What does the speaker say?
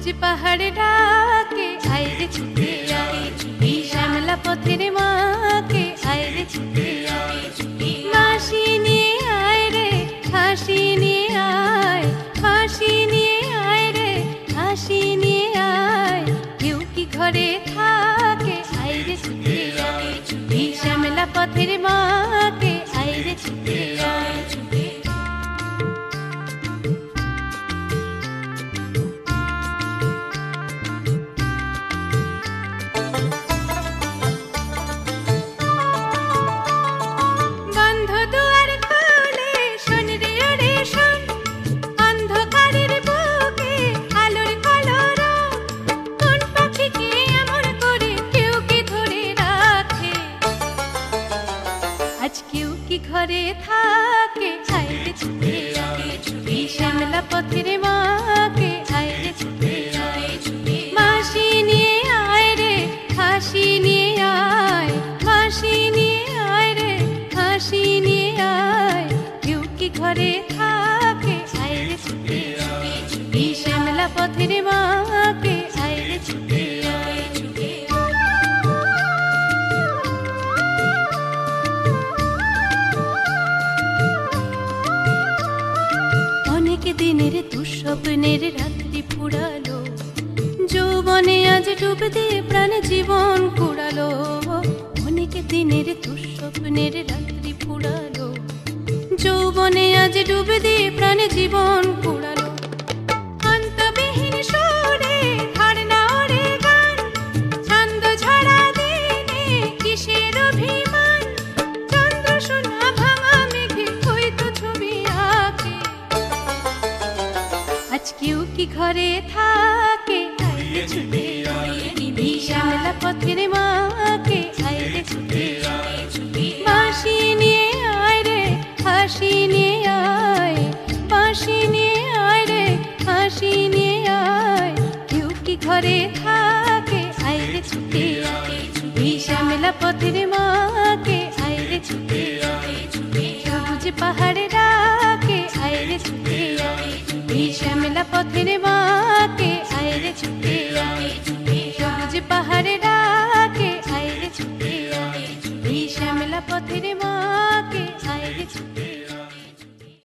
সবুজ পাহাড়ে ডাকে আইরে ছুটে আয়, এই শ্যামলা পথের মাকে আইরে ছুটে আয়। বাঁশি নিয়ে আয় রে, হাসি নিয়ে আয়, বাঁশি নিয়ে আয় রে, হাসি নিয়ে আয়। কেউ কি ঘরে থাকে আইরে ছুটে আয়, এই শ্যামলা পথের মাকে আইরে ছুটে আয়। আজ কেউ কি ঘরে থাকে আইরে ছুটে আয়, এই শ্যামলা পথের মাকে আইরে ছুটে আয়। বাঁশি নিয়ে আয় রে, হাসি নিয়ে আয়, বাঁশি নিয়ে আয় রে, হাসি নিয়ে আয়। কেউ কি ঘরে থাকে আইরে ছুটে আয়, এই শ্যামলা পথের মাকে আইরে ছুটে আয়। অনেক দিনের দুঃস্বপ্নের রাত্রি ফুরালো, যৌবনে আজ ডুব দিয়ে প্রাণ জীবন কুড়ালো। অনেক দিনের দুঃস্বপ্নের রাত্রি ফুরালো, যৌবনে আজ ডুব দিয়ে প্রাণ জীবন কুড়ালো। অন্তবিহীন সুরে ধার না ওরে গান, ছন্দ ঝরা দিনে কিসের অভিমান। চন্দ্র সোনা ভাঙা মেঘে হয়তো ছবি আঁকে। আজ কেউ কি ঘরে থাকে আইরে ছুটে আয়, এই শ্যামলা পথের মাকে আইরে ছুটে আয়। বাঁশি নিয়ে আয় রে, হাসি নিয়ে আয়, বাঁশি নিয়ে আয় রে, হাসি নিয়ে আয়। কেউ কি ঘরে থাকে আইরে ছুটে আয়, এই শ্যামলা পথের মাকে আইরে ছুটে আয়। সবুজ পাহাড়ে ডাকে আইরে ছুটে আয়, এই শ্যামলা পথের মাকে